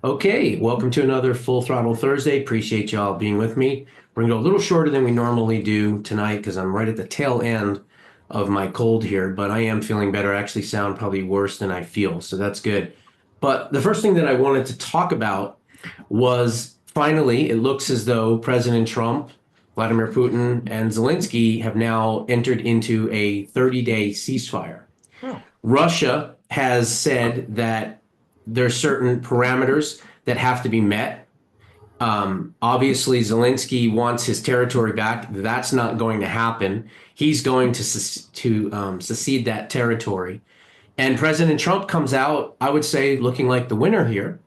Okay, welcome to another Full Throttle Thursday. Appreciate y'all being with me. We're gonna go a little shorter than we normally do tonight because I'm right at the tail end of my cold here, but I am feeling better. I actually sound probably worse than I feel, so that's good. But the first thing that I wanted to talk about was finally, it looks as though President Trump, Vladimir Putin, and Zelensky have now entered into a 30-day ceasefire. Oh, Russia has said that there are certain parameters that have to be met. Obviously, Zelensky wants his territory back. That's not going to happen. He's going to secede that territory. And President Trump comes out, I would say, looking like the winner here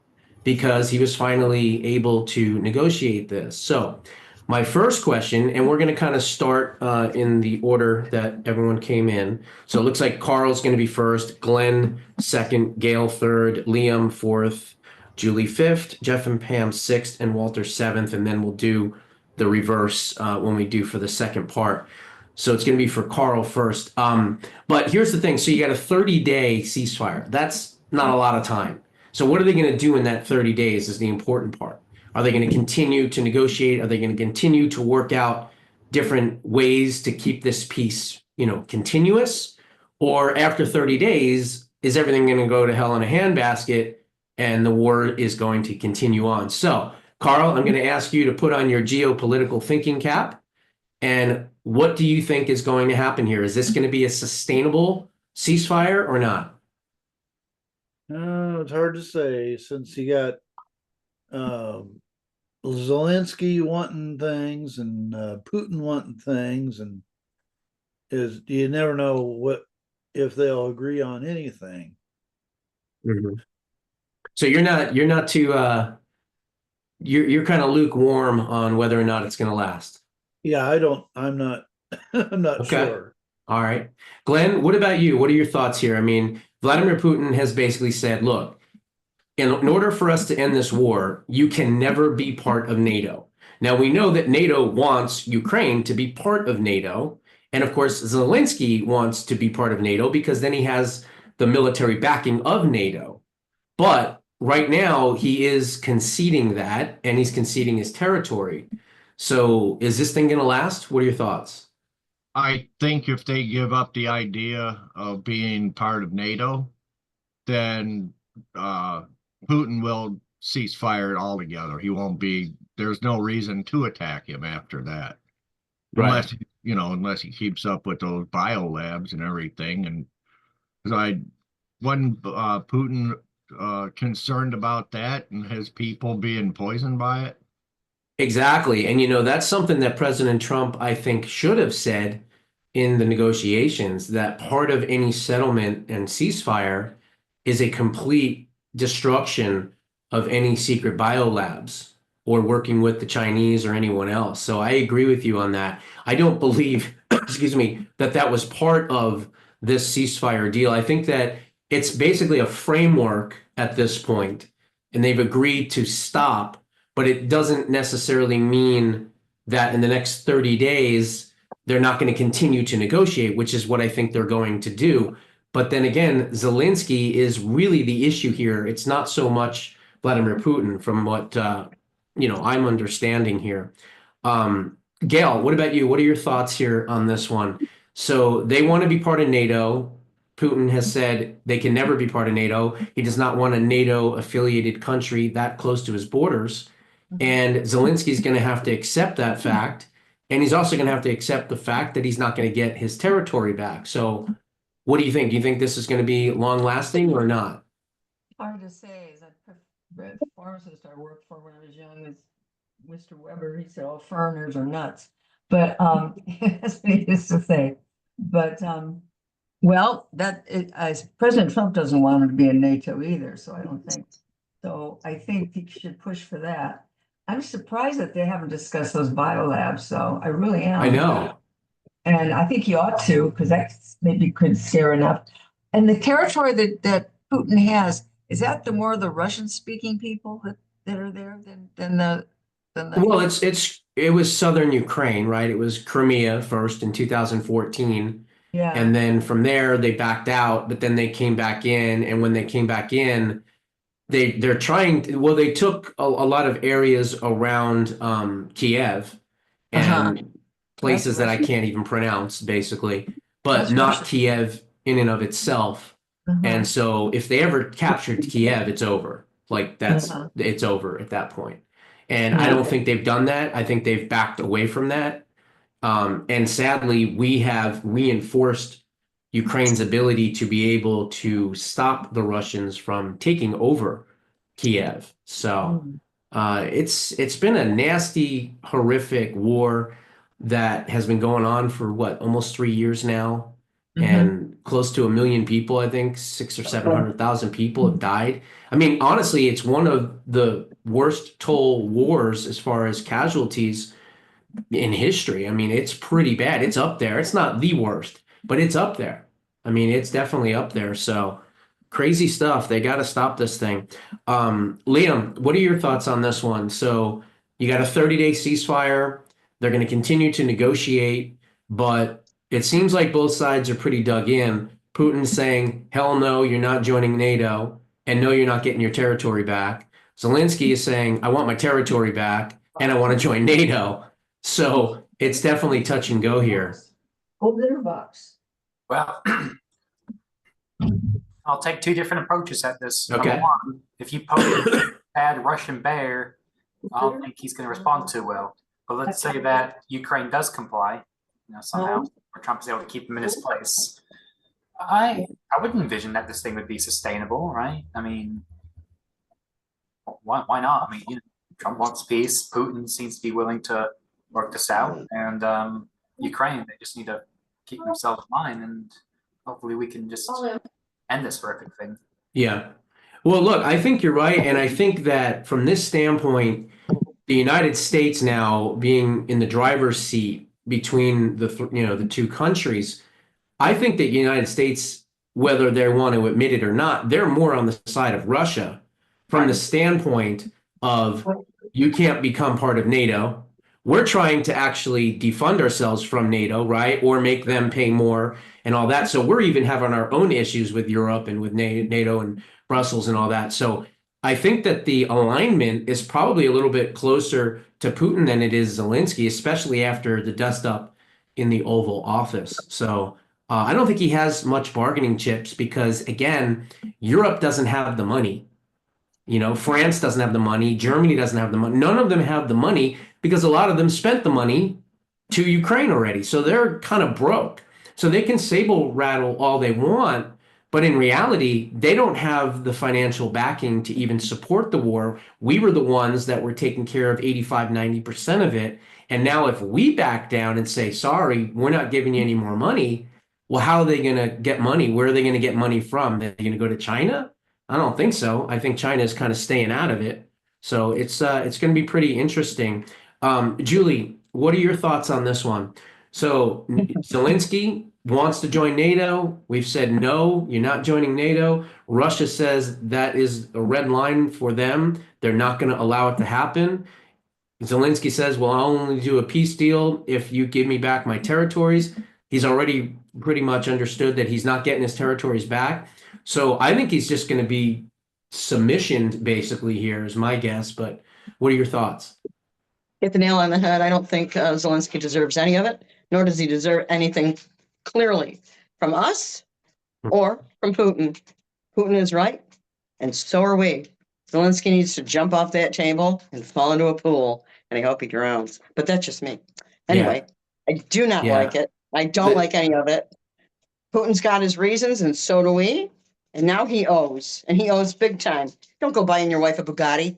because he was finally able to negotiate this. So, my first question, and we're going to kind of start in the order that everyone came in. So, it looks like Carl's going to be first, Glenn second, Gail third, Liam fourth, Julie fifth, Jeff and Pam sixth, and Walter seventh. And then we'll do the reverse when we do for the second part. So, it's going to be for Carl first. But here's the thing. So you got a 30-day ceasefire. That's not a lot of time. So what are they going to do in that 30 days is the important part. Are they going to continue to negotiate? Are they going to continue to work out different ways to keep this peace, continuous? Or after 30 days, is everything going to go to hell in a handbasket and the war is going to continue on? So, Carl, I'm going to ask you to put on your geopolitical thinking cap. And what do you think is going to happen here? Is this going to be a sustainable ceasefire or not? it's hard to say since you got um, Zelensky wanting things and Putin wanting things, and is you never know what if they'll agree on anything. Mhm. So you're not too you're kind of lukewarm on whether or not it's going to last. Yeah, I don't. I'm not. I'm not Okay. sure. All right. Glenn, what about you? What are your thoughts here? I mean, Vladimir Putin has basically said, look, in order for us to end this war, you can never be part of NATO. Now, we know that NATO wants Ukraine to be part of NATO. And of course, Zelensky wants to be part of NATO because then he has the military backing of NATO. But right now, he is conceding that and he's conceding his territory. So is this thing going to last? What are your thoughts? I think if they give up the idea of being part of NATO, then uh, Putin will cease fire altogether. He won't be, there's no reason to attack him after that, Right. unless he keeps up with those bio labs and everything. And 'cause I, wasn't Putin concerned about that and his people being poisoned by it? Exactly. And that's something that President Trump, I think, should have said in the negotiations that part of any settlement and ceasefire is a complete destruction of any secret biolabs or working with the Chinese or anyone else. So I agree with you on that. I don't believe, excuse me, that that was part of this ceasefire deal. I think that it's basically a framework at this point, and they've agreed to stop, but it doesn't necessarily mean that in the next 30 days, they're not going to continue to negotiate, which is what I think they're going to do. But then again, Zelensky is really the issue here. It's not so much Vladimir Putin, from what I'm understanding here. Gail, what about you? What are your thoughts here on this one? So they want to be part of NATO. Putin has said they can never be part of NATO. He does not want a NATO affiliated country that close to his borders. And Zelensky's going to have to accept that fact. And he's also going to have to accept the fact that he's not going to get his territory back. So, what do you think? Do you think this is going to be long lasting or not? Hard to say. As a pharmacist I worked for when I was young, as Mr. Weber, he said all foreigners are nuts. But that's what he used to say. But well, as President Trump doesn't want him to be in NATO either, so I don't think so. I think he should push for that. I'm surprised that they haven't discussed those biolabs, so I really I am. know. And I think he ought to, because that maybe could scare enough. And the territory that Putin has, is that the more the Russian speaking people that are there than the Well, it was southern Ukraine, right? It was Crimea first in 2014. yeah. And then from there they backed out, but then they came back in. And when they came back in, they're trying. Well, they took a lot of areas around Kiev and places that I Russia. can't even pronounce, basically, but That's not Russia. Kiev in and of itself. And so if they ever captured Kiev, it's over. Like it's over at that point. And I don't think they've done that. I think they've backed away from that. And sadly, we have reinforced Ukraine's ability to be able to stop the Russians from taking over Kiev. So it's been a nasty, horrific war that has been going on for what, almost 3 years now, and close to 1 million people, I think 600,000 or 700,000 people have died. I mean, honestly, it's one of the worst toll wars as far as casualties in history. I mean, it's pretty bad. It's up there. It's not the worst, but it's up there. I mean, it's definitely up there. So crazy stuff. They got to stop this thing. Liam, what are your thoughts on this one? So you got a 30-day ceasefire. They're going to continue to negotiate, but it seems like both sides are pretty dug in. Putin's saying, hell no, you're not joining NATO, and no, you're not getting your territory back. Zelensky is saying, I want my territory back, and I want to join NATO. So it's definitely touch and go here. Old litter box. Well, I'll take two different approaches at this. Okay. Number one, if you poke a bad Russian bear, I don't think he's going to respond too well. But let's say that Ukraine does comply, somehow, or Trump is able to keep him in his place. I would envision that this thing would be sustainable, right? I mean, why not? I mean, Trump wants peace. Putin seems to be willing to work this out, and Ukraine, they just need to keep themselves in line, and hopefully we can just end this horrific thing. Yeah. Well, look, I think you're right. And I think that from this standpoint, the United States now being in the driver's seat between the two countries, I think that the United States, whether they want to admit it or not, they're more on the side of Russia from the standpoint of you can't become part of NATO. We're trying to actually defund ourselves from NATO, right? Or make them pay more and all that. So we're even having our own issues with Europe and with NATO and Brussels and all that. So I think that the alignment is probably a little bit closer to Putin than it is Zelensky, especially after the dust up in the Oval Office. So I don't think he has much bargaining chips because, again, Europe doesn't have the money. France doesn't have the money. Germany doesn't have the money. None of them have the money because a lot of them spent the money to Ukraine already. So they're kind of broke. So they can sable rattle all they want, but in reality, they don't have the financial backing to even support the war. We were the ones that were taking care of 85, 90% of it. And now if we back down and say, sorry, we're not giving you any more money, well, how are they going to get money? Where are they going to get money from? They're going to go to China? I don't think so. I think China is kind of staying out of it. So it's going to be pretty interesting. Julie, what are your thoughts on this one? So Zelensky wants to join NATO. We've said, no, you're not joining NATO. Russia says that is a red line for them. They're not going to allow it to happen. Zelensky says, well, I'll only do a peace deal if you give me back my territories. He's already pretty much understood that he's not getting his territories back. So I think he's just going to be submissioned basically here is my guess. But what are your thoughts? Hit the nail on the head. I don't think Zelensky deserves any of it, nor does he deserve anything clearly from us or from Putin. Putin is right, and so are we. Zelensky needs to jump off that table and fall into a pool, and I hope he drowns. But that's just me. Anyway, I do not like it. I don't like any of it. Putin's got his reasons, and so do we. And now he owes, and he owes big time. Don't go buying your wife a Bugatti.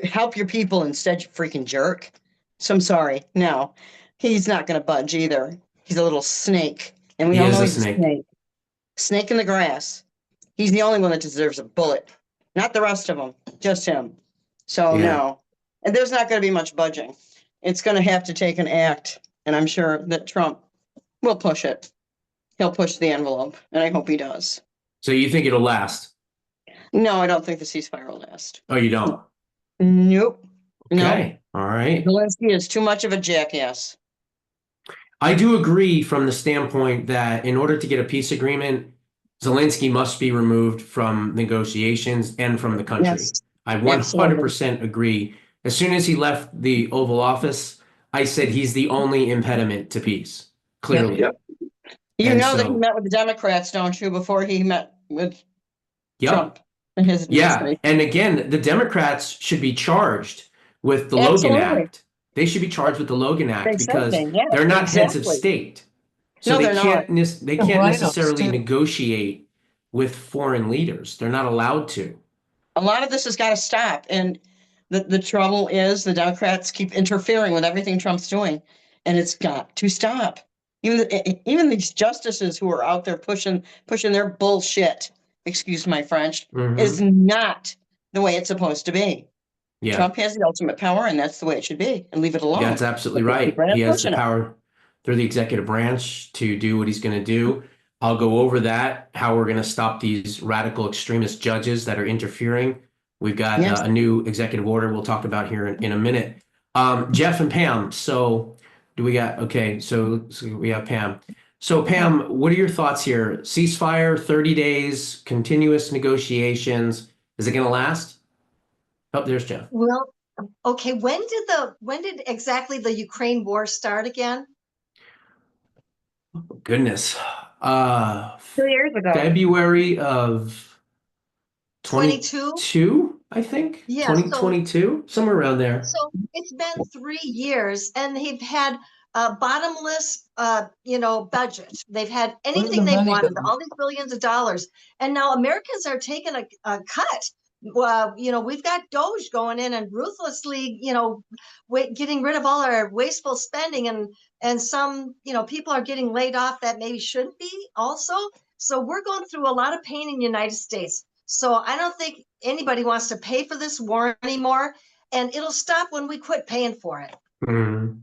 Help your people instead, you freaking jerk. So I'm sorry. No, he's not going to budge either. He's a little snake. And we all know he's a snake. Snake in the grass. He's the only one that deserves a bullet. Not the rest of them, just him. So no. And there's not going to be much budging. It's going to have to take an act. And I'm sure that Trump will push it. He'll push the envelope. And I hope he does. So you think it'll last? No, I don't think the ceasefire will last. Oh, you don't? Nope. Okay. No. All right. Zelensky is too much of a jackass. I do agree from the standpoint that in order to get a peace agreement, Zelensky must be removed from negotiations and from the country. Yes, I absolutely. 100% agree. As soon as he left the Oval Office, I said he's the only impediment to peace, clearly. Yep. You And know that he so- met with the Democrats, don't you, before he met with Yep. Trump and his Yeah. administration? And again, the Democrats should be charged with the Logan Absolutely. Act. They should be charged with the Logan Act They should because be, yeah, they're not heads of exactly. state. So No, they they're can't not. they The can't write-ups, necessarily too. negotiate with foreign leaders. They're not allowed to. A lot of this has got to stop. And the trouble is the Democrats keep interfering with everything Trump's doing, and it's got to stop. Even these justices who are out there pushing their bullshit, excuse my French, Mhm. is not the way it's supposed to be. Yeah. Trump has the ultimate power, and that's the way it should be, and leave it alone. That's absolutely But they right. keep right He on has the pushing it. power through the executive branch to do what he's going to do. I'll go over that, how we're going to stop these radical extremist judges that are interfering. We've got Yes. a new executive order we'll talk about here in a minute. Jeff and Pam, so do we got, okay, so we have Pam. So Pam, what are your thoughts here? Ceasefire, 30 days, continuous negotiations. Is it going to last? Oh, there's Jeff. Well, okay, when did exactly the Ukraine war start again? Goodness. 2 years ago. February of 22? 22, I think. Yeah, so- 2022, somewhere around there. So it's been 3 years and they've had a bottomless, budget. They've had anything the they money wanted, go? all these billions of dollars. And now Americans are taking a cut. Well, we've got Doge going in and ruthlessly, getting rid of all our wasteful spending, and some, people are getting laid off that maybe shouldn't be also. So we're going through a lot of pain in the United States. So I don't think anybody wants to pay for this war anymore, and it'll stop when we quit paying for it. Mhm.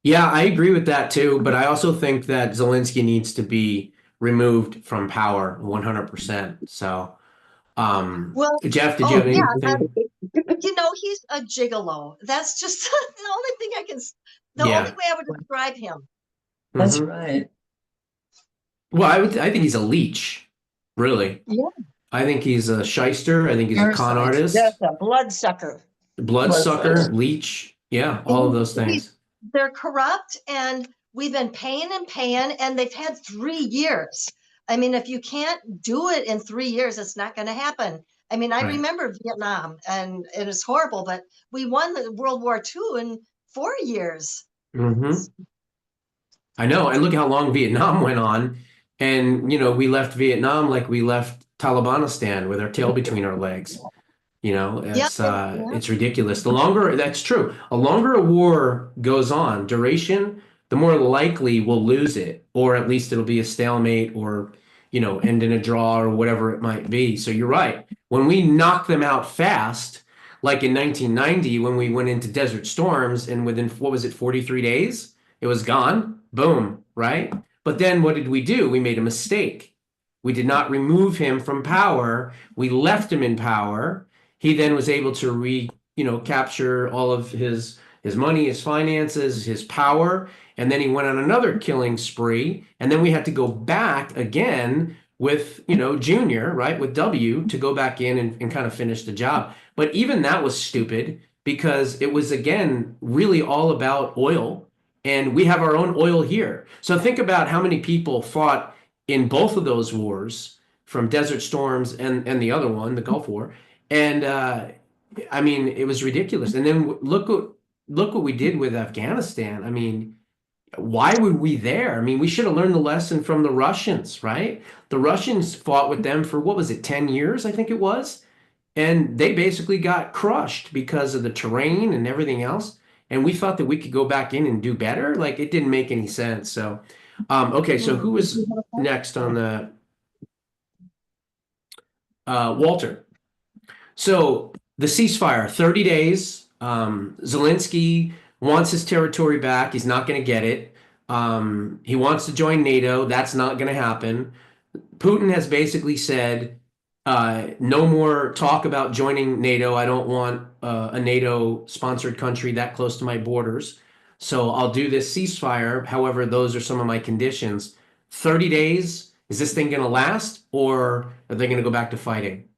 Yeah, I agree with that too, but I also think that Zelensky needs to be removed from power 100%. So, Well, Jeff, did you have yeah, anything? he's a gigolo. That's just the only thing the Yeah. only way I would describe him. That's Mhm. right. Well, I think he's a leech, really. Yeah. I think he's a shyster. I think he's a con Parasite. artist, That's a bloodsucker. bloodsucker, Bloodsucker. leech. Yeah, all of those things. They're corrupt, and we've been paying, and they've had 3 years. I mean, if you can't do it in 3 years, it's not going to happen. I mean, I Right. remember Vietnam, and it was horrible, but we won the World War II in 4 years. Mm-hmm. I know. And look how long Vietnam went on. And, we left Vietnam like we left Talibanistan with our tail between our legs. It's ridiculous. That's true. The longer a war goes on, duration, the more likely we'll lose it, or at least it'll be a stalemate or, end in a draw or whatever it might be. So you're right. When we knock them out fast, like in 1990, when we went into Desert Storms and within, 43 days, it was gone. Boom, right? But then what did we do? We made a mistake. We did not remove him from power. We left him in power. He then was able to capture all of his money, his finances, his power, and then he went on another killing spree. And then we had to go back again with, Junior, right, with W, to go back in and kind of finish the job. But even that was stupid because it was, again, really all about oil. And we have our own oil here. So think about how many people fought in both of those wars, from Desert Storms and the other one, the Gulf War. And I mean, it was ridiculous. And then look what we did with Afghanistan. I mean, why were we there? I mean, we should have learned the lesson from the Russians, right? The Russians fought with them for, what was it, 10 years, I think it was. And they basically got crushed because of the terrain and everything else. And we thought that we could go back in and do better. Like, it didn't make any sense. So, okay, so who was next on the Walter? So the ceasefire, 30 days. Zelensky wants his territory back. He's not going to get it. He wants to join NATO. That's not going to happen. Putin has basically said, no more talk about joining NATO. I don't want a NATO-sponsored country that close to my borders. So I'll do this ceasefire. However, those are some of my conditions. 30 days, Is this thing going to last, or are they going to go back to fighting?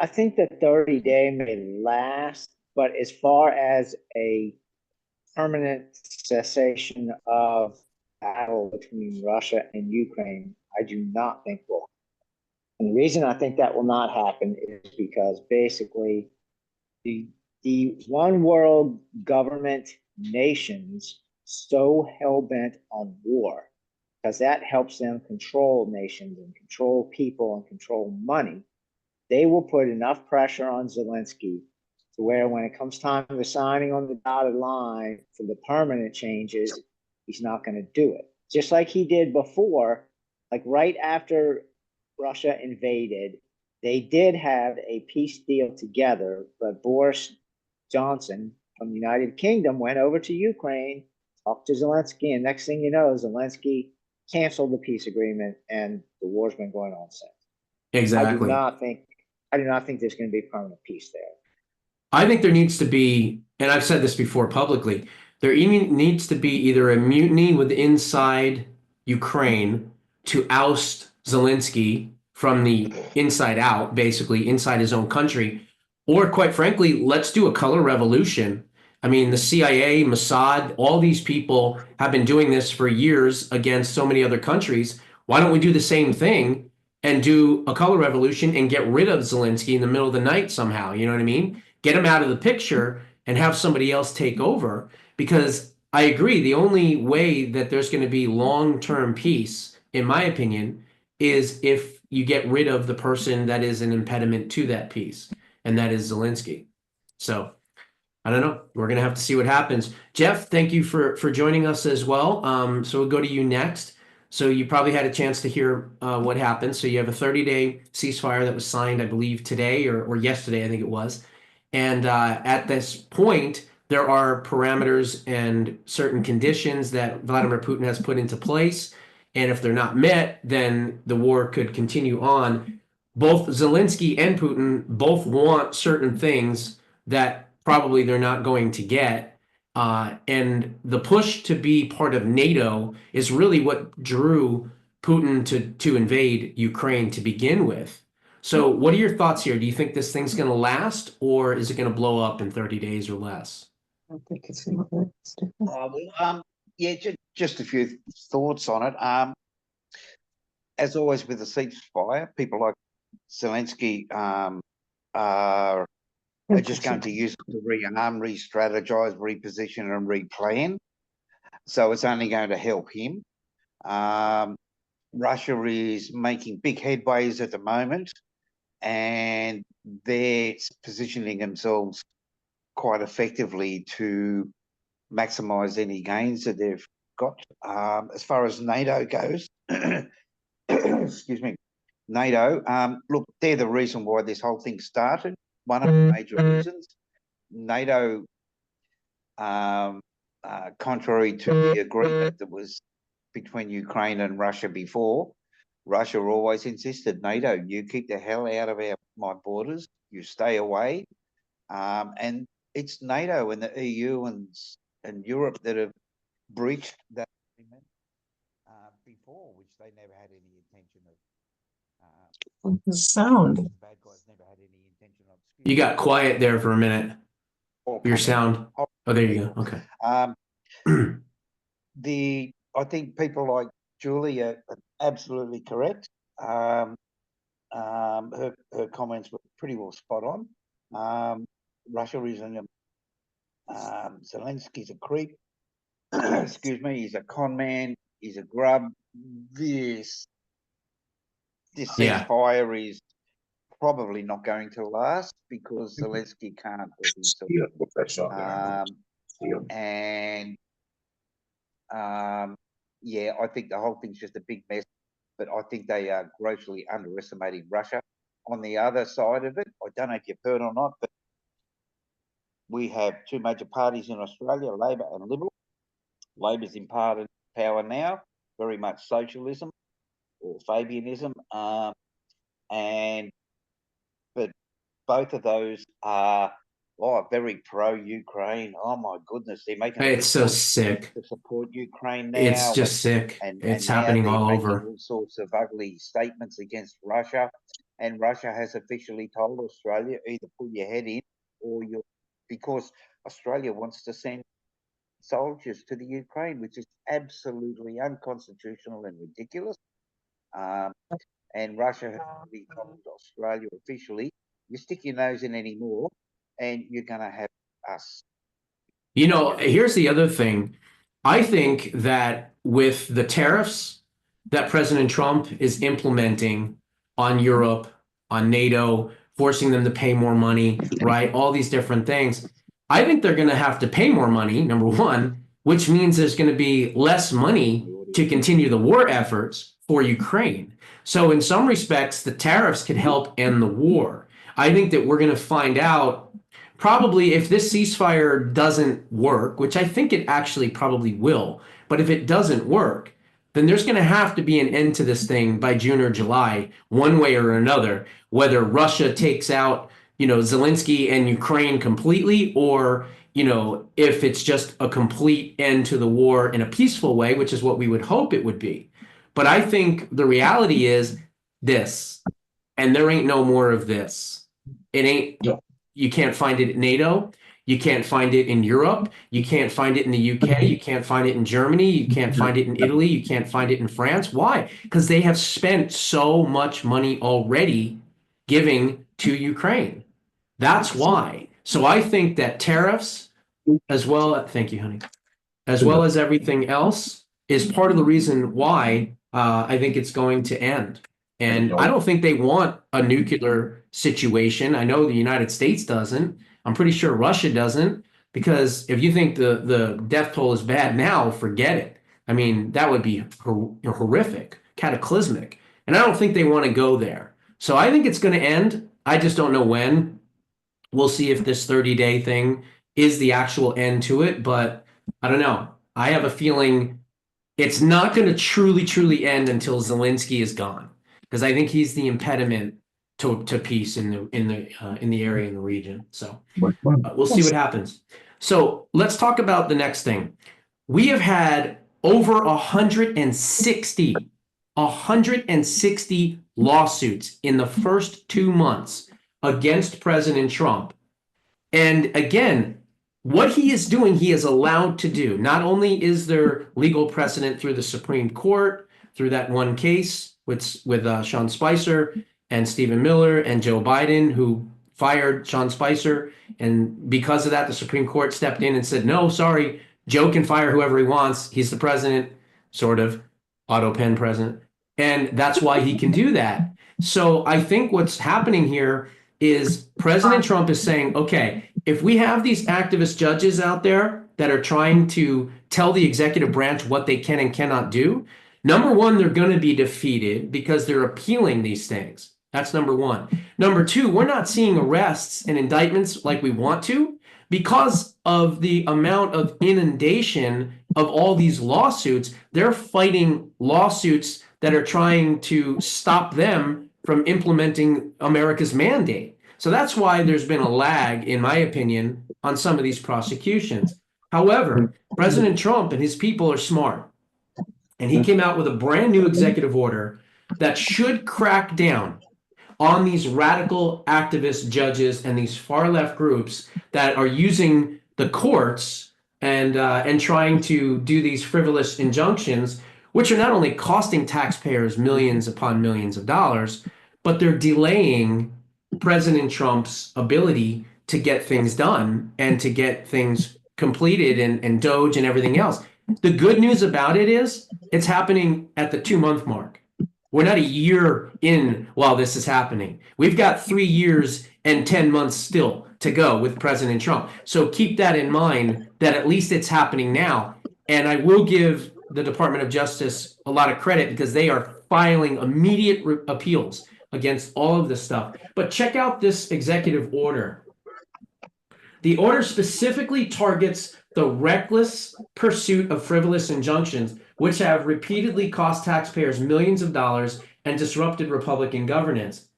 I think the 30-day may last, but as far as a permanent cessation of battle between Russia and Ukraine, I do not think will. And the reason I think that will not happen is because basically the one world government nations so hell-bent on war, because that helps them control nations and control people and control money. They will put enough pressure on Zelensky to where when it comes time to signing on the dotted line for the permanent changes, he's not going to do it. Just like he did before, like right after Russia invaded, they did have a peace deal together, but Boris Johnson from the United Kingdom went over to Ukraine, talked to Zelensky, and next thing you know, Zelensky canceled the peace agreement, and the war's been going on since. Exactly. I do not think there's going to be permanent peace there. I think there needs to be, and I've said this before publicly, there even needs to be either a mutiny with inside Ukraine to oust Zelensky from the inside out, basically inside his own country, or quite frankly, let's do a color revolution. I mean, the CIA, Mossad, all these people have been doing this for years against so many other countries. Why don't we do the same thing and do a color revolution and get rid of Zelensky in the middle of the night somehow? You know what I mean? Get him out of the picture and have somebody else take over. Because I agree, the only way that there's going to be long-term peace, in my opinion, is if you get rid of the person that is an impediment to that peace, and that is Zelensky. So I don't know. We're going to have to see what happens. Jeff, thank you for joining us as well. So we'll go to you next. So you probably had a chance to hear what happened. So you have a 30-day ceasefire that was signed, I believe, today or yesterday, I think it was. And at this point, there are parameters and certain conditions that Vladimir Putin has put into place. And if they're not met, then the war could continue on. Both Zelensky and Putin both want certain things that probably they're not going to get. And the push to be part of NATO is really what drew Putin to invade Ukraine to begin with. So what are your thoughts here? Do you think this thing's going to last, or is it going to blow up in 30 days or less? I don't think it's going to last. Yeah, just a few thoughts on it. As always with the ceasefire, people like Zelensky are just going to use it to rearm, re-strategize, reposition, and replan. So it's only going to help him. Russia is making big headways at the moment, and they're positioning themselves quite effectively to maximize any gains that they've got. As far as NATO goes, excuse me, NATO, look, they're the reason why this whole thing started. One of the major reasons. NATO, contrary to the agreement that was between Ukraine and Russia before, Russia always insisted, NATO, you keep the hell out of my borders, you stay away. And it's NATO and the EU and Europe that have breached that agreement before, which they never had any intention of. Sound. Bad guys never had any intention of. You got quiet there for a minute. Your sound. Oh, there you go. Okay. I think people like Julie are absolutely correct. Her comments were pretty well spot on. Russia is Zelensky's a creep. Excuse me, he's a con man, he's a grub. This ceasefire is probably not going to last because Zelensky can't help himself. Yeah, I think the whole thing's just a big mess, but I think they are grossly underestimating Russia. On the other side of it, I don't know if you've heard or not, but we have two major parties in Australia, Labor and Liberal. Labor's in power now, very much socialism or Fabianism, but both of those are very pro-Ukraine. Oh my goodness, they're making It's so sick. to support Ukraine now. It's just sick. And It's now happening they're all making over. all sorts of ugly statements against Russia. And Russia has officially told Australia either pull your head in or you're, because Australia wants to send soldiers to the Ukraine, which is absolutely unconstitutional and ridiculous. And Russia has already told Australia officially, you stick your nose in anymore, and you're going to have us. You know, here's the other thing. I think that with the tariffs that President Trump is implementing on Europe, on NATO, forcing them to pay more money, right? All these different things. I think they're going to have to pay more money, number one, which means there's going to be less money to continue the war efforts for Ukraine. So in some respects, the tariffs could help end the war. I think that we're going to find out probably if this ceasefire doesn't work, which I think it actually probably will, but if it doesn't work, then there's going to have to be an end to this thing by June or July, one way or another, whether Russia takes out, Zelensky and Ukraine completely, or, if it's just a complete end to the war in a peaceful way, which is what we would hope it would be. But I think the reality is this, and there ain't no more of this. It ain't. You can't find it at NATO. You can't find it in Europe. You can't find it in the UK. You can't find it in Germany. You can't find it in Italy. You can't find it in France. Why? Because they have spent so much money already giving to Ukraine. That's why. So I think that tariffs, as well, thank you, honey, as well as everything else, is part of the reason why I think it's going to end. And I don't think they want a nuclear situation. I know the United States doesn't. I'm pretty sure Russia doesn't, because if you think the death toll is bad now, forget it. I mean, that would be horrific, cataclysmic. And I don't think they want to go there. So I think it's going to end. I just don't know when. We'll see if this 30-day thing is the actual end to it. But I don't know. I have a feeling it's not going to truly end until Zelensky is gone, because I think he's the impediment to peace in the area, in the region. So we'll see what happens. So let's talk about the next thing. We have had over 160 lawsuits in the first 2 months against President Trump. And again, what he is doing, he is allowed to do. Not only is there legal precedent through the Supreme Court, through that one case with Sean Spicer and Stephen Miller and Joe Biden, who fired Sean Spicer. And because of that, the Supreme Court stepped in and said, no, sorry, Joe can fire whoever he wants. He's the president, sort of, auto pen president. And that's why he can do that. So I think what's happening here is President Trump is saying, okay, if we have these activist judges out there that are trying to tell the executive branch what they can and cannot do, number one, they're going to be defeated because they're appealing these things. That's number one. Number two, we're not seeing arrests and indictments like we want to because of the amount of inundation of all these lawsuits. They're fighting lawsuits that are trying to stop them from implementing America's mandate. So that's why there's been a lag, in my opinion, on some of these prosecutions. However, President Trump and his people are smart. And he came out with a brand new executive order that should crack down on these radical activist judges and these far left groups that are using the courts and trying to do these frivolous injunctions, which are not only costing taxpayers millions upon millions of dollars, but they're delaying President Trump's ability to get things done and to get things completed and Doge and everything else. The good news about it is it's happening at the 2-month mark. We're not a year in while this is happening. We've got 3 years and 10 months still to go with President Trump. So keep that in mind, that at least it's happening now. And I will give the Department of Justice a lot of credit because they are filing immediate appeals against all of this stuff. But check out this executive order. The order specifically targets the reckless pursuit of frivolous injunctions, which have repeatedly cost taxpayers millions of dollars and disrupted Republican governance.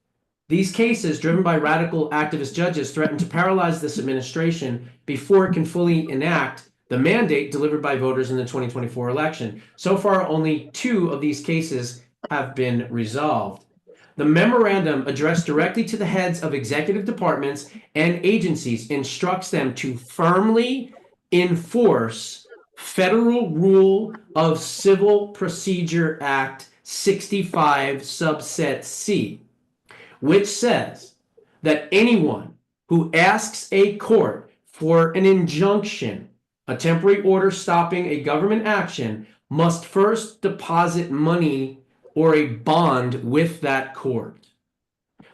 These cases, driven by radical activist judges, threaten to paralyze this administration before it can fully enact the mandate delivered by voters in the 2024 election. So far, only 2 of these cases have been resolved. The memorandum addressed directly to the heads of executive departments and agencies instructs them to firmly enforce Federal Rule of Civil Procedure Act 65 subset C, which says that anyone who asks a court for an injunction, a temporary order stopping a government action, must first deposit money or a bond with that court.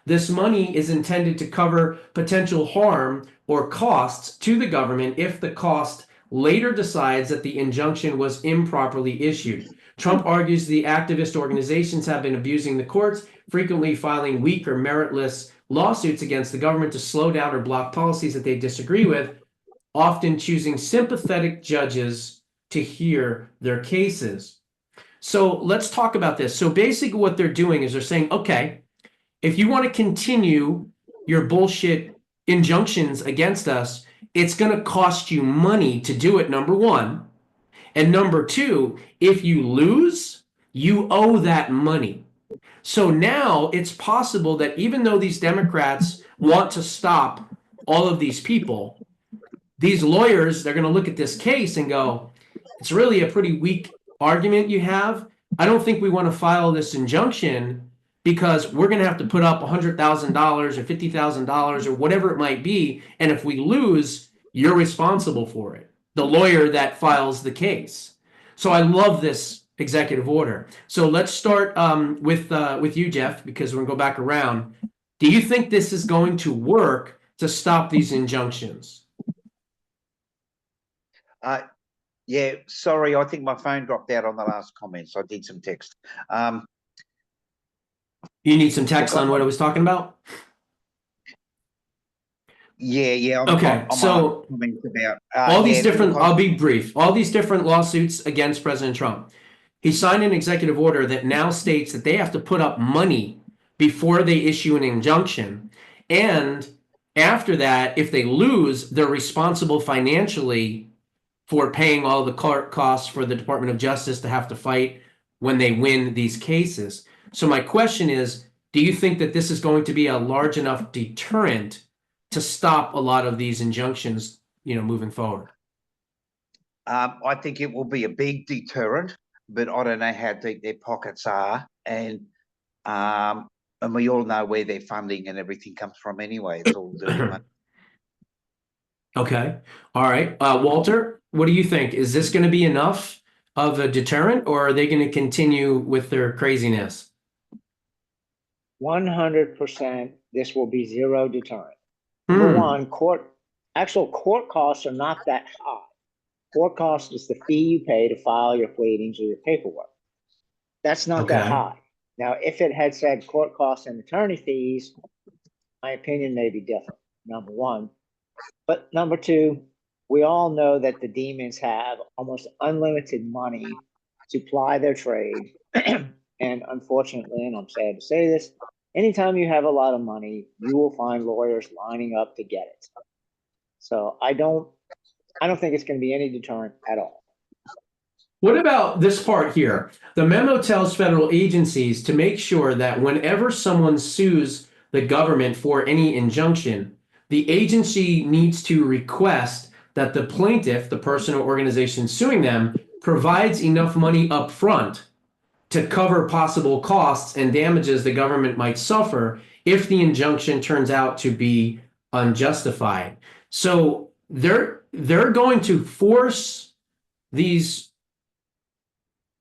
This money is intended to cover potential harm or costs to the government if the cost later decides that the injunction was improperly issued. Trump argues the activist organizations have been abusing the courts, frequently filing weak or meritless lawsuits against the government to slow down or block policies that they disagree with, often choosing sympathetic judges to hear their cases. So let's talk about this. So basically what they're doing is they're saying, okay, if you want to continue your bullshit injunctions against us, it's going to cost you money to do it, number one. And number two, if you lose, you owe that money. So now it's possible that even though these Democrats want to stop all of these people, these lawyers, they're going to look at this case and go, it's really a pretty weak argument you have. I don't think we want to file this injunction because we're going to have to put up $100,000 or $50,000 or whatever it might be. And if we lose, you're responsible for it, the lawyer that files the case. So I love this executive order. So let's start with you, Jeff, because we're going to go back around. Do you think this is going to work to stop these injunctions? Yeah, sorry, I think my phone dropped out on the last comment, so I did some text. You need some text on what I was talking about? Yeah. Okay, so about, all these yeah, different, look, I'll be brief, all these different lawsuits against President Trump. He signed an executive order that now states that they have to put up money before they issue an injunction. And after that, if they lose, they're responsible financially for paying all the court costs for the Department of Justice to have to fight when they win these cases. So my question is, do you think that this is going to be a large enough deterrent to stop a lot of these injunctions, moving forward? I think it will be a big deterrent, but I don't know how deep their pockets are, and we all know where their funding and everything comes from anyway. It's all dirty money. Okay. All right. Walter, what do you think? Is this going to be enough of a deterrent, or are they going to continue with their craziness? 100%, this will be zero deterrent. Number one, actual court costs are not that high. Court cost is the fee you pay to file your pleadings or your paperwork. That's not that high. Now, if it had said court costs and attorney fees, my opinion may be different, number one. But number two, we all know that the demons have almost unlimited money to ply their trade. And unfortunately, and I'm sad to say this, anytime you have a lot of money, you will find lawyers lining up to get it. So I don't think it's going to be any deterrent at all. What about this part here? The memo tells federal agencies to make sure that whenever someone sues the government for any injunction, the agency needs to request that the plaintiff, the person or organization suing them, provides enough money up front to cover possible costs and damages the government might suffer if the injunction turns out to be unjustified. So they're going to force these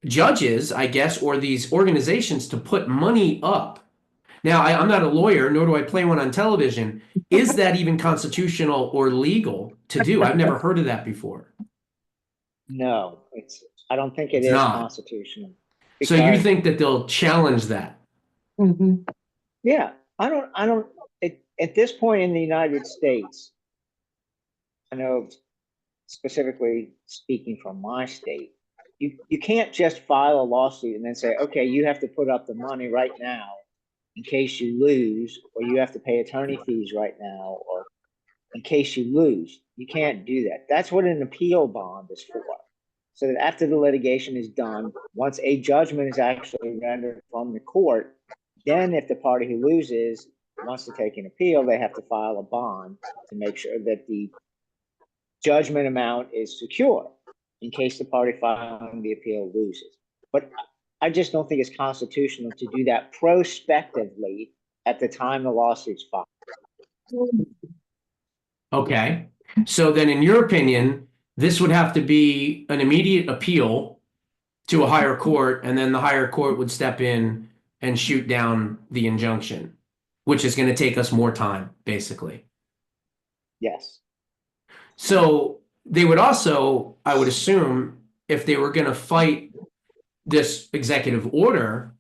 judges, I guess, or these organizations to put money up. Now, I'm not a lawyer, nor do I play one on television. Is that even constitutional or legal to do? I've never heard of that before. No, I don't think it's not constitutional. So you think that they'll challenge that? Mhm. Yeah, I don't, at this point in the United States, I know specifically speaking from my state, you can't just file a lawsuit and then say, okay, you have to put up the money right now in case you lose, or you have to pay attorney fees right now, or in case you lose. You can't do that. That's what an appeal bond is for. So that after the litigation is done, once a judgment is actually rendered from the court, then if the party who loses wants to take an appeal, they have to file a bond to make sure that the judgment amount is secure in case the party filing the appeal loses. But I just don't think it's constitutional to do that prospectively at the time the lawsuit's filed. Okay. So then in your opinion, this would have to be an immediate appeal to a higher court, and then the higher court would step in and shoot down the injunction, which is going to take us more time, basically. Yes. So they would also, I would assume, if they were going to fight this executive order,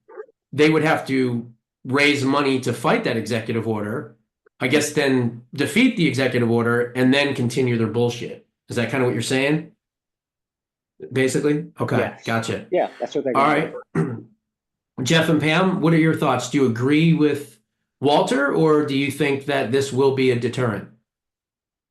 they would have to raise money to fight that executive order, I guess, then defeat the executive order and then continue their bullshit. Is that kind of what you're saying? Basically? Okay, Yes. gotcha. Yeah, that's what they're All going right. Jeff and Pam, what are your thoughts? Do you agree with Walter, or do you think that this will be a deterrent?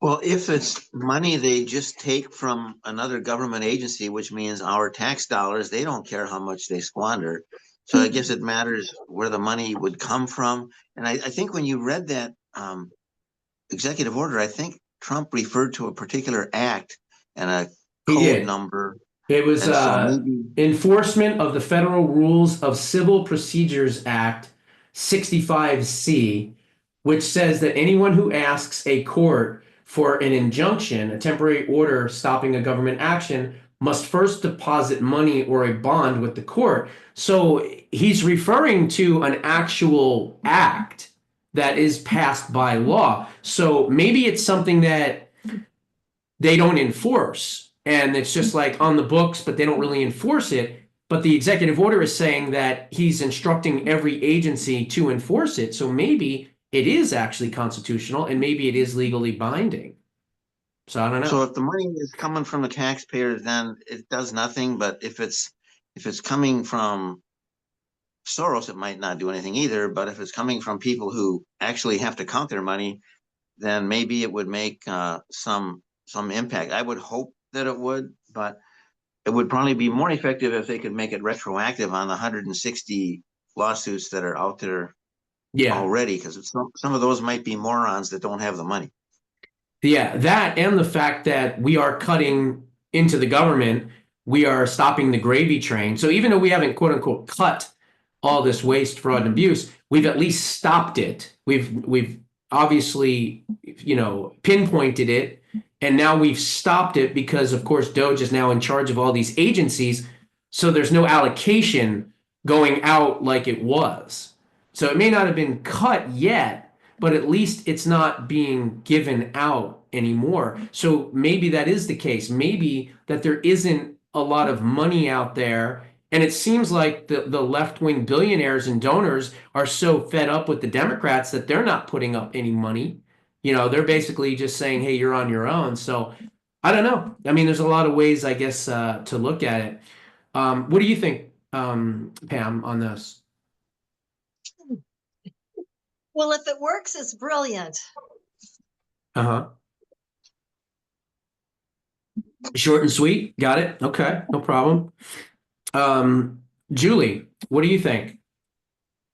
Well, if it's money they just take from another government agency, which means our tax dollars, they don't care how much they squander. So I guess it matters where the money would come from. And I think when you read that executive order, I think Trump referred to a particular act and a code number. It was so Enforcement of the Federal Rules of Civil Procedures Act 65C, which says that anyone who asks a court for an injunction, a temporary order stopping a government action, must first deposit money or a bond with the court. So he's referring to an actual act that is passed by law. So maybe it's something that they don't enforce, and it's just like on the books, but they don't really enforce it. But the executive order is saying that he's instructing every agency to enforce it. So maybe it is actually constitutional, and maybe it is legally binding. So I don't know. So if the money is coming from the taxpayers, then it does nothing. But if it's coming from Soros, it might not do anything either. But if it's coming from people who actually have to count their money, then maybe it would make some impact. I would hope that it would, but it would probably be more effective if they could make it retroactive on the 160 lawsuits that are out there already, because some of those might be morons that don't have the money. Yeah, that and the fact that we are cutting into the government, we are stopping the gravy train. So even though we haven't, quote unquote, cut all this waste, fraud, and abuse, we've at least stopped it. We've obviously, pinpointed it, and now we've stopped it because, of course, DOJ is now in charge of all these agencies. So there's no allocation going out like it was. So it may not have been cut yet, but at least it's not being given out anymore. So maybe that is the case. Maybe that there isn't a lot of money out there. And it seems like the left-wing billionaires and donors are so fed up with the Democrats that they're not putting up any money. They're basically just saying, hey, you're on your own. So I don't know. I mean, there's a lot of ways, I guess, to look at it. What do you think, Pam, on this? Well, if it works, it's brilliant. Uh-huh. Short and sweet. Got it. Okay. No problem. Julie, what do you think?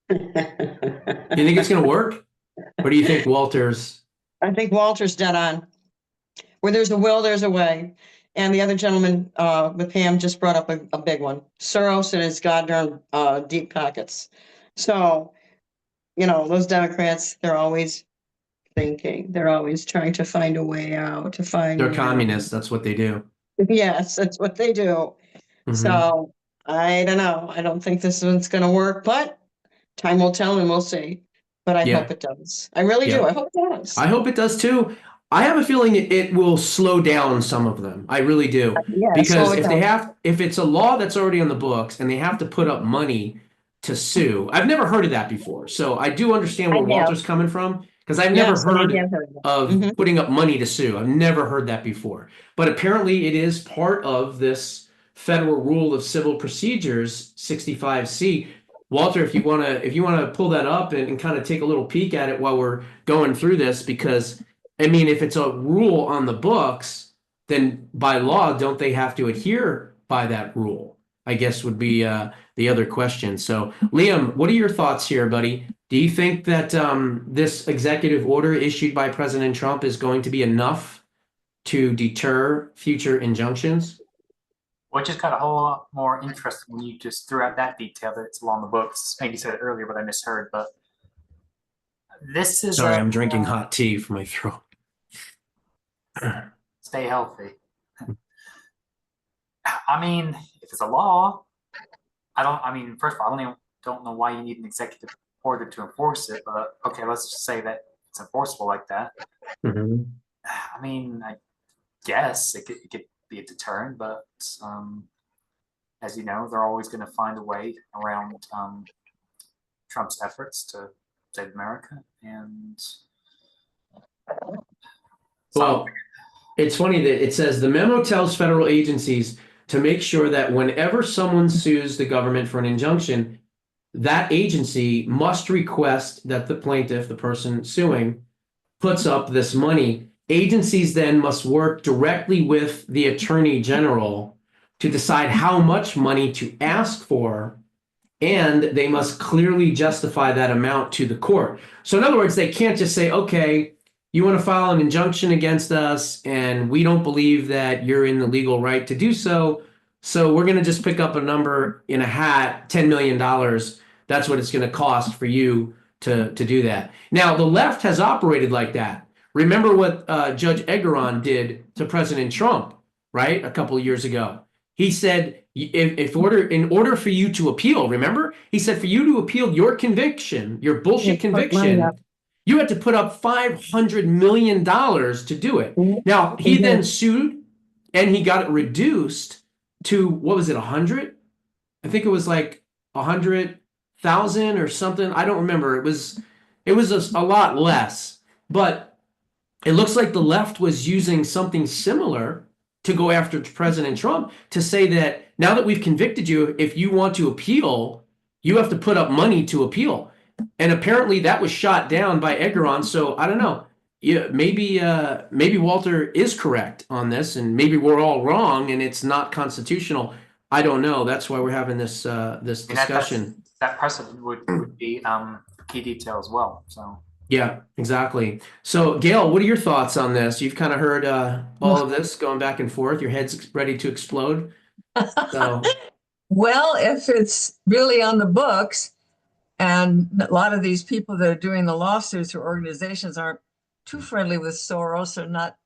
You think it's going to work? Or do you think Walter's? I think Walter's dead on. Where there's a will, there's a way. And the other gentleman with Pam just brought up a big one. Soros and his goddamn deep pockets. So, those Democrats, they're always thinking. They're always trying to find a way out, They're communists. That's what they do. Yes, that's what they do. Mhm. So I don't know. I don't think this one's going to work, but time will tell and we'll see. But I hope it does. I really do. I hope it does. I hope it does too. I have a feeling it will slow down some of them. I really do. Because if it's a law that's already on the books and they have to put up money to sue, I've never heard of that before. So I do understand where Walter's coming from, because I've never heard of putting up money to sue. I've never heard that before. But apparently it is part of this Federal Rule of Civil Procedures 65C. Walter, if you wanna pull that up and kind of take a little peek at it while we're going through this, because I mean, if it's a rule on the books, then by law, don't they have to adhere by that rule? I guess would be the other question. So, Liam, what are your thoughts here, buddy? Do you think that this executive order issued by President Trump is going to be enough to deter future injunctions? Well, it just got a whole lot more interesting when you just threw out that detail that it's along the books. Maybe you said it earlier, but I misheard. But this is Sorry, I'm drinking hot tea for my throat. stay healthy. I mean, if it's a law, I mean, first of all, I don't know why you need an executive order to enforce it, but okay, let's just say that it's enforceable like that. Mhm. I mean, I guess it could be a deterrent, but as you know, they're always going to find a way around Trump's efforts to save America. And Well, it's funny that it says the memo tells federal agencies to make sure that whenever someone sues the government for an injunction, that agency must request that the plaintiff, the person suing, puts up this money. Agencies then must work directly with the attorney general to decide how much money to ask for, and they must clearly justify that amount to the court. So in other words, they can't just say, okay, you want to file an injunction against us, and we don't believe that you're in the legal right to do so. So we're going to just pick up a number in a hat, $10 million. That's what it's going to cost for you to do that. Now, the left has operated like that. Remember what Judge Egeron did to President Trump, right? A couple of years ago. He said, in order for you to appeal, remember? He said, for you to appeal your conviction, your bullshit conviction, you had to put up $500 million to do it. Now, he then sued and he got it reduced to, what was it, 100? I think it was like 100,000 or something. I don't remember. It was a lot less. But it looks like the left was using something similar to go after President Trump, to say that now that we've convicted you, if you want to appeal, you have to put up money to appeal. And apparently that was shot down by Egeron. So I don't know. Yeah, maybe Walter is correct on this, and maybe we're all wrong, and it's not constitutional. I don't know. That's why we're having this discussion. That precedent would be key detail as well. So yeah, exactly. So Gail, what are your thoughts on this? You've kind of heard all of this going back and forth. Your head's ready to explode. So Well, if it's really on the books, and a lot of these people that are doing the lawsuits or organizations aren't too friendly with Soros, or not,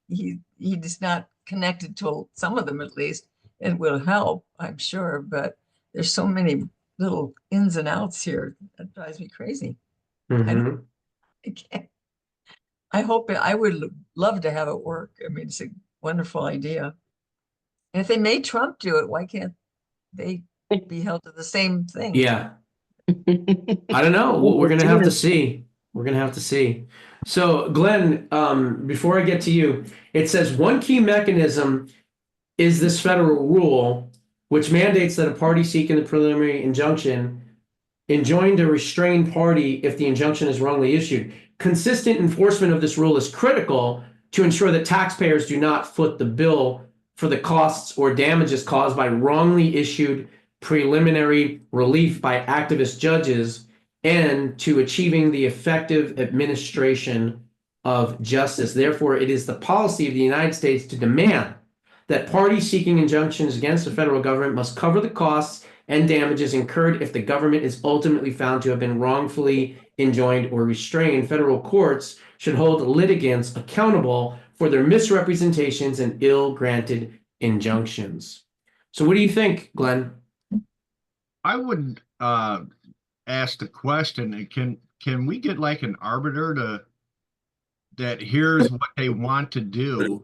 he's not connected to some of them, at least. It will help, I'm sure, but there's so many little ins and outs here that drives me crazy. mhm. I hope I would love to have it work. I mean, it's a wonderful idea. And if they made Trump do it, why can't they be held to the same thing? Yeah. I don't know. We're going to have to see. We're going to have to see. So, Glenn, before I get to you, it says one key mechanism is this federal rule, which mandates that a party seeking the preliminary injunction enjoined a restrained party if the injunction is wrongly issued. Consistent enforcement of this rule is critical to ensure that taxpayers do not foot the bill for the costs or damages caused by wrongly issued preliminary relief by activist judges, and to achieving the effective administration of justice. Therefore, it is the policy of the United States to demand that parties seeking injunctions against the federal government must cover the costs and damages incurred if the government is ultimately found to have been wrongfully enjoined or restrained. Federal courts should hold litigants accountable for their misrepresentations and ill-granted injunctions. So what do you think, Glenn? I would ask the question, can we get like an arbiter that hears what they want to do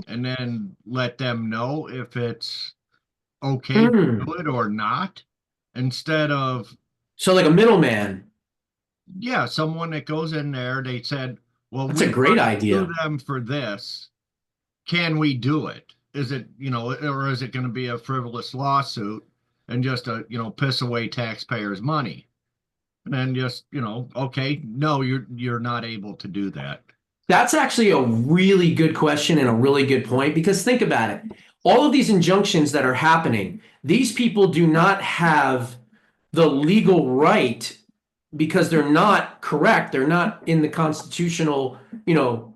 and then let them know if it's okay to do it or not, instead of, so like a middleman. yeah, someone that goes in there, they said, well, that's a great idea. Sue them for this. Can we do it? Is it, or is it going to be a frivolous lawsuit? and just piss away taxpayers' money. And then just, okay, no, you're not able to do that. That's actually a really good question and a really good point, because think about it. All of these injunctions that are happening, these people do not have the legal right because they're not correct. They're not in the constitutional,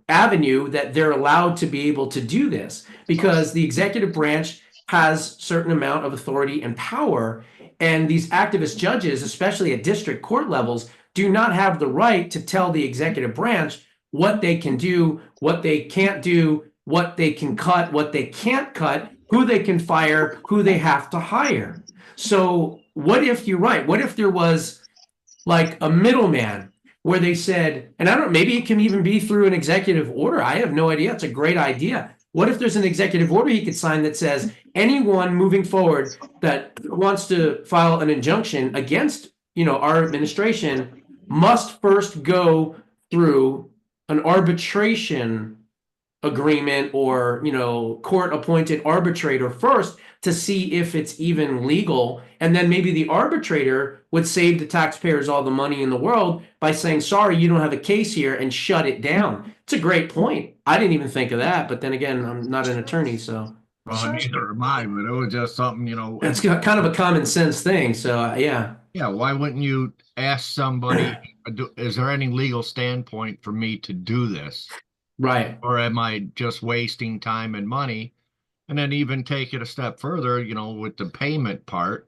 avenue that they're allowed to be able to do this, because the executive branch has certain amount of authority and power. And these activist judges, especially at district court levels, do not have the right to tell the executive branch what they can do, what they can't do, what they can cut, what they can't cut, who they can fire, who they have to hire. So what if you're right? What if there was like a middleman where they said, and I don't, maybe it can even be through an executive order. I have no idea. It's a great idea. What if there's an executive order he could sign that says anyone moving forward that wants to file an injunction against, our administration must first go through an arbitration agreement or, court appointed arbitrator first to see if it's even legal. And then maybe the arbitrator would save the taxpayers all the money in the world by saying, sorry, you don't have a case here, and shut it down. It's a great point. I didn't even think of that. But then again, I'm not an attorney, so. Well, neither am I, but it was just something, It's kind of a common sense thing. So, yeah. Yeah, why wouldn't you ask somebody, is there any legal standpoint for me to do this? Right. Or am I just wasting time and money? And then even take it a step further, with the payment part,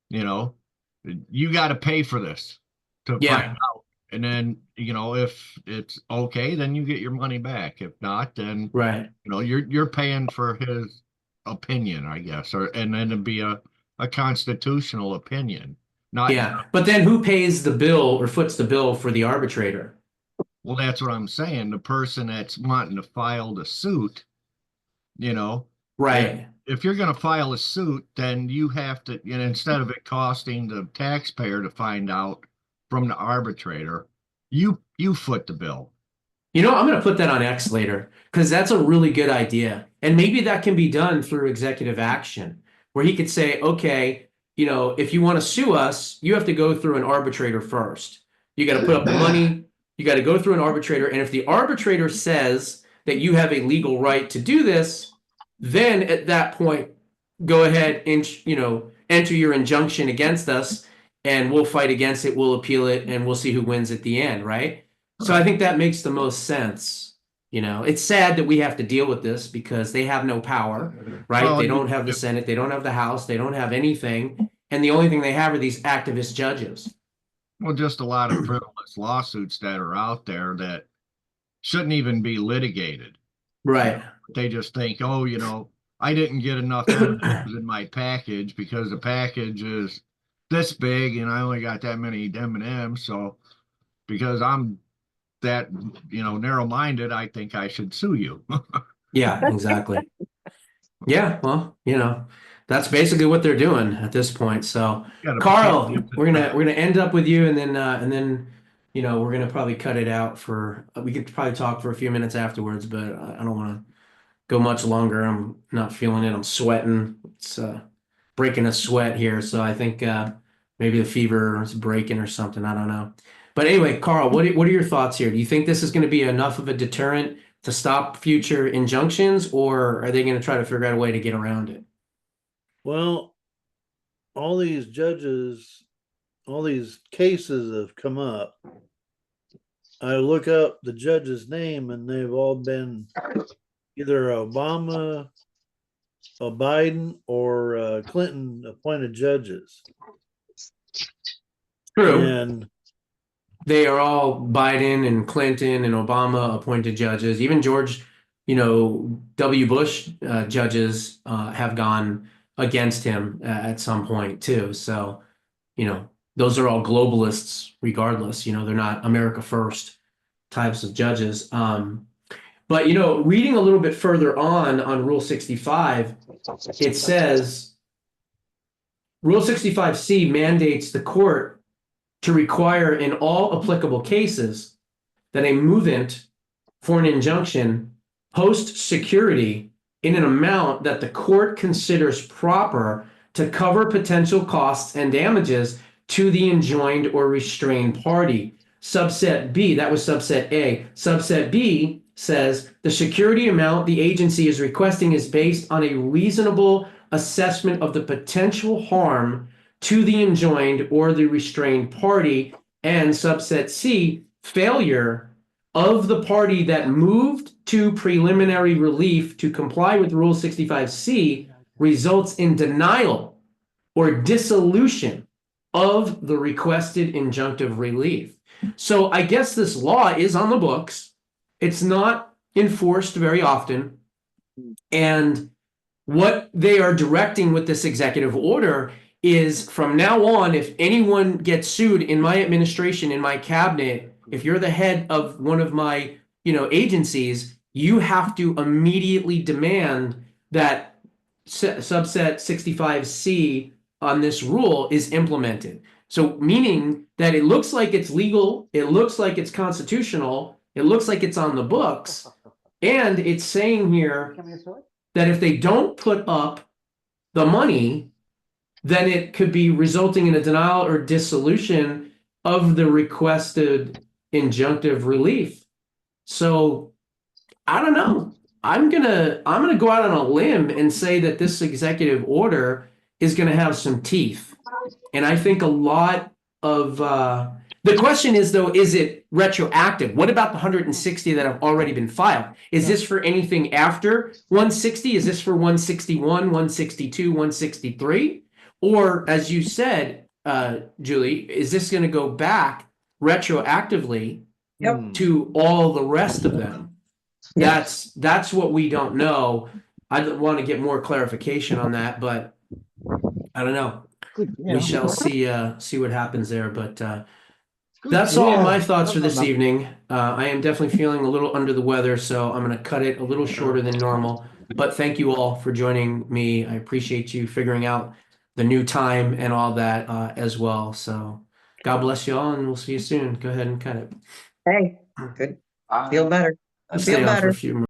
you got to pay for this to find out. And then, if it's okay, then you get your money back. If not, then, right. You're paying for his opinion, I guess, and then it'd be a constitutional opinion. Not, but then who pays the bill or foots the bill for the arbitrator? Well, that's what I'm saying. The person that's wanting to file the suit, right. If you're going to file a suit, then you have to, instead of it costing the taxpayer to find out from the arbitrator, you foot the bill. I'm going to put that on X later, because that's a really good idea. And maybe that can be done through executive action, where he could say, okay, if you want to sue us, you have to go through an arbitrator first. You got to put up the money. You got to go through an arbitrator. And if the arbitrator says that you have a legal right to do this, then at that point, go ahead and, enter your injunction against us, and we'll fight against it. We'll appeal it, and we'll see who wins at the end. Right. So I think that makes the most sense. It's sad that we have to deal with this because they have no power, right? Well, they don't have the Senate. They don't have the House. They don't have anything. And the only thing they have are these activist judges. Well, just a lot of frivolous lawsuits that are out there that shouldn't even be litigated. Right. They just think, oh, I didn't get enough M&Ms in my package because the package is this big and I only got that many M&Ms. So because I'm that, narrow-minded, I think I should sue you. Yeah, exactly. Yeah, well, that's basically what they're doing at this point. So, Carl, we're gonna end up with you, and then we're gonna probably cut it out for. We could probably talk for a few minutes afterwards, but I don't want to go much longer. I'm not feeling it. I'm sweating. It's breaking a sweat here, so I think maybe the fever is breaking or something. I don't know. But anyway, Carl, what are your thoughts here? Do you think this is going to be enough of a deterrent to stop future injunctions, or are they going to try to figure out a way to get around it? Well, all these judges, all these cases have come up. I look up the judge's name and they've all been either Obama, a Biden, or Clinton appointed judges. True. And they are all Biden and Clinton and Obama appointed judges. Even George, W. Bush judges have gone against him at some point too. So, those are all globalists regardless. They're not America first types of judges. But, reading a little bit further on Rule 65, it says Rule 65C mandates the court to require in all applicable cases that a movant for an injunction post security in an amount that the court considers proper to to cover potential costs and damages to the enjoined or restrained party. Subset B, that was subset A. Subset B says the security amount the agency is requesting is based on a reasonable assessment of the potential harm to the enjoined or the restrained party. And subset C, failure of the party that moved to preliminary relief to comply with Rule 65C results in denial or dissolution of the requested injunctive relief. So I guess this law is on the books. It's not enforced very often. And what they are directing with this executive order is from now on, if anyone gets sued in my administration, in my cabinet, if you're the head of one of my, agencies, you have to immediately demand that subset 65C on this rule is implemented. So meaning that it looks like it's legal, it looks like it's constitutional, it looks like it's on the books, and it's saying here that if they don't put up the money, then it could be resulting in a denial or dissolution of the requested injunctive relief. So I don't know. I'm gonna go out on a limb and say that this executive order is gonna have some teeth. And I think a lot of the question is, though, is it retroactive? What about the 160 that have already been filed? Is this for anything after 160? Is this for 161, 162, 163? Or, as you said, Julie, is this going to go back retroactively to all the rest of them? That's what we don't know. I want to get more clarification on that, but I don't know. We shall see what happens there. But that's all my thoughts for this evening. I am definitely feeling a little under the weather, so I'm going to cut it a little shorter than normal. But thank you all for joining me. I appreciate you figuring out the new time and all that as well. So God bless you all, and we'll see you soon. Go ahead and cut it. Hey, good. Feel better. I'll Feel stay on for better. a few more.